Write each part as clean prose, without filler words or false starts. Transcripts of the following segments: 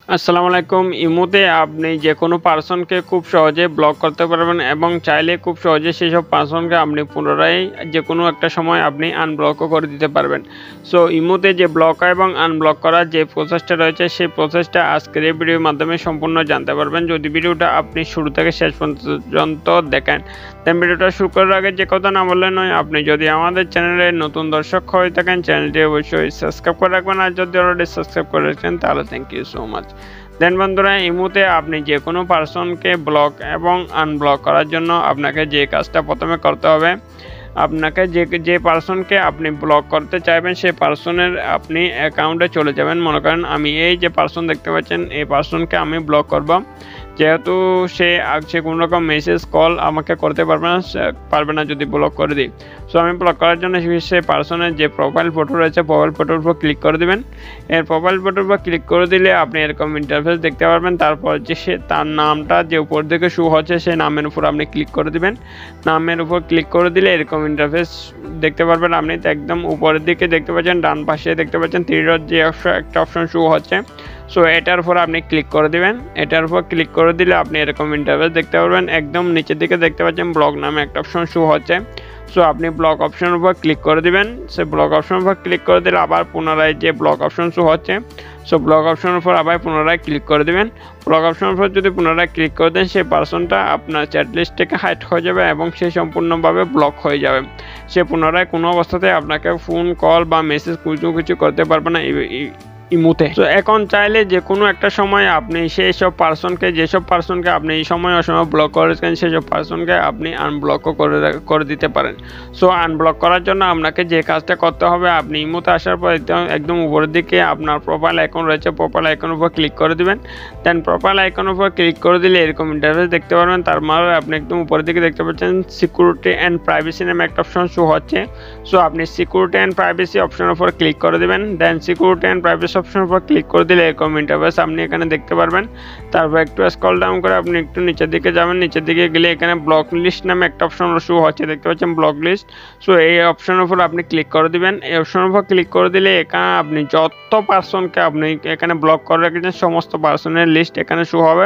আসসালামু আলাইকুম। ইমোতে আপনি যেকোনো পারসনকে খুব সহজে ব্লক করতে পারবেন এবং চাইলে খুব সহজে সেসব পারসনকে আপনি পুনরায় যেকোনো একটা সময় আপনি আনব্লকও করে দিতে পারবেন। সো ইমোতে যে ব্লক এবং আনব্লক করার যে প্রসেসটা রয়েছে সেই প্রসেসটা আজকের এই ভিডিওর মাধ্যমে সম্পূর্ণ জানতে পারবেন যদি ভিডিওটা আপনি শুরু থেকে শেষ পর্যন্ত দেখেন। তাই ভিডিওটা শুরু করার আগে যে কথা না বললে নয়, আপনি যদি আমাদের চ্যানেলে নতুন দর্শক হয়ে থাকেন চ্যানেলটি অবশ্যই সাবস্ক্রাইব করে রাখবেন, আর যদি অলরেডি সাবস্ক্রাইব করে রাখেন তাহলে থ্যাংক ইউ সো মাচ। দেন বন্ধুরা, ইমোতে আপনি যে কোনো পারসনকে ব্লক এবং আনব্লক করার জন্য আপনাকে যে কাজটা প্রথমে করতে হবে, আপনাকে যে পারসনকে আপনি ব্লক করতে চাইবেন সেই পারসনের আপনি অ্যাকাউন্টে চলে যাবেন। মনে করেন আমি এই যে পারসন দেখতে পাচ্ছেন এই পারসনকে আমি ব্লক করব, যেহেতু সে কোনো রকম মেসেজ কল আমাকে করতে পারবে না যদি ব্লক করে দিই। সো আমি ব্লক করার জন্য সেই পারসনের যে প্রোফাইল ফটো রয়েছে প্রোফাইল ফটোর উপর ক্লিক করে দেবেন। এর প্রোফাইল ফটোর উপর ক্লিক করে দিলে আপনি এরকম ইন্টারফেস দেখতে পারবেন। তারপর যে তার নামটা যে উপর দিকে শো হচ্ছে সেই নামের উপর আপনি ক্লিক করে দিবেন। নামের উপর ক্লিক করে দিলে এরকম ইন্টারফেস দেখতে পারবেন। আপনি একদম উপরের দিকে দেখতে পাচ্ছেন, ডান পাশে দেখতে পাচ্ছেন থ্রি ডট যে একটা অপশন শো হচ্ছে। সো এটার উপর আপনি ক্লিক করে দিবেন। এটার উপর ক্লিক করে দিলে আপনি এরকম ইন্টারফেস দেখতে পারবেন। একদম নিচের দিকে দেখতে পাচ্ছেন ব্লক নামে একটা অপশন শো হচ্ছে। সো আপনি ব্লক অপশনের উপর ক্লিক করে দিবেন। সে ব্লক অপশনের উপর ক্লিক করে দিলে আবার পুনরায় যে ব্লক অপশন শো হচ্ছে, সো ব্লক অপশনের উপর আবার পুনরায় ক্লিক করে দেবেন। ব্লক অপশনের উপর যদি পুনরায় ক্লিক করে দেন সেই পারসনটা আপনার চ্যাট লিস্ট থেকে হাইড হয়ে যাবে এবং সে সম্পূর্ণভাবে ব্লক হয়ে যাবে। সে পুনরায় কোনো অবস্থাতে আপনাকে ফোন কল বা মেসেজ কিছু করতে পারবে না ইমোতে। তো এখন চাইলে যে কোনো একটা সময় আপনি যেসব পারসনকে আপনি এই সময় অসময় ব্লক করেছেন সেসব পারসনকে আপনি আনব্লকও করে দিতে পারেন। সো আনব্লক করার জন্য আপনাকে যে কাজটা করতে হবে, আপনি ইমোতে আসার পর একদম উপরের দিকে আপনার প্রোফাইল আইকন রয়েছে, প্রোফাইল আইকনের উপর ক্লিক করে দিবেন। দেন প্রোফাইল আইকনের উপর ক্লিক করে দিলে এরকম ইন্টারফেস দেখতে পারবেন। তার মানে আপনি একদম উপরের দিকে দেখতে পাচ্ছেন সিকিউরিটি অ্যান্ড প্রাইভেসি নামে একটা অপশন শো হচ্ছে। সো আপনি সিকিউরিটি অ্যান্ড প্রাইভেসি অপশনের উপর ক্লিক করে দেবেন। দেন সিকিউরিটি অ্যান্ড প্রাইভেসি অপশনের উপর ক্লিক করে দিলে এরকম ইন্টারফেস আপনি এখানে দেখতে পারবেন। তারপর একটু স্ক্রল ডাউন করে আপনি একটু নিচের দিকে যাবেন। নিচের দিকে গেলে এখানে ব্লক লিস্ট নামে একটা অপশন শো হচ্ছে, দেখতে পাচ্ছেন ব্লক লিস্ট। সো এই অপশনের উপর আপনি ক্লিক করে দিবেন। এই অপশনের উপর ক্লিক করে দিলে এখানে আপনি যত পারসনকে আপনি এখানে ব্লক করে রেখেছেন সমস্ত পারসনের লিস্ট এখানে শো হবে।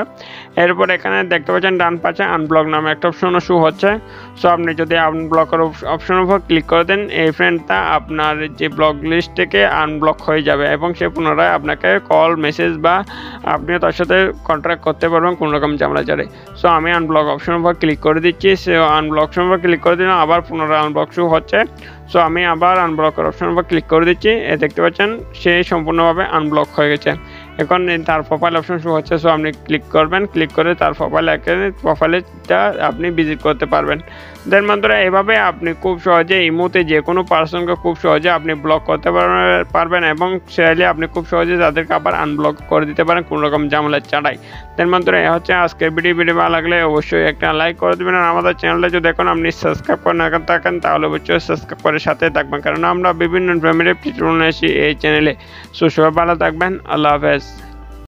এরপর এখানে দেখতে পাচ্ছেন ডান পাশে আনব্লক নামে একটা অপশনও শো হচ্ছে। সো আপনি যদি আনব্লকের অপশনের উপর ক্লিক করে দেন এই ফ্রেন্ডটা আপনার যে ব্লক লিস্ট থেকে আনব্লক হয়ে যাবে এবং সে পুনরায় আপনাকে কল মেসেজ বা আপনিও তার সাথে কন্ট্যাক্ট করতে পারবেন কোনো রকম ঝামেলা ছাড়ে। সো আমি আনব্লক অপশনের উপর ক্লিক করে দিচ্ছি। সে আনব্লক অপশনের উপর ক্লিক করে দিলাম, আবার পুনরায় আনব্লক শো হচ্ছে। সো আমি আবার আনব্লকের অপশনের উপর ক্লিক করে দিচ্ছি। দেখতে পাচ্ছেন সে সম্পূর্ণভাবে আনব্লক হয়ে গেছে। এখন তার প্রোফাইল অপশন শো হচ্ছে। সো আপনি ক্লিক করবেন, ক্লিক করে তার প্রোফাইলটা আপনি ভিজিট করতে পারবেন। দেন বন্ধুরা, এভাবে আপনি খুব সহজে ইমোতে যে কোনো পারসনকে খুব সহজে আপনি ব্লক করতে পারবেন এবং চাইলে আপনি খুব সহজে তাদেরকে আবার আনব্লক করে দিতে পারেন কোনো রকম ঝামেলা ছাড়াই। দেন বন্ধুরা, এ হচ্ছে আজকের ভিডিও ভালো লাগলে অবশ্যই একটা লাইক করে দেবেন। আর আমাদের চ্যানেলটা যদি এখন আপনি সাবস্ক্রাইব করে না থাকেন তাহলে অবশ্যই সাবস্ক্রাইব করে সাথে থাকবেন, কারণ আমরা বিভিন্ন ইনফরমেটিভ টিউটোরিয়াল আসি এই চ্যানেলে। সো সবাই ভালো থাকবেন, আল্লাহ হাফেজ।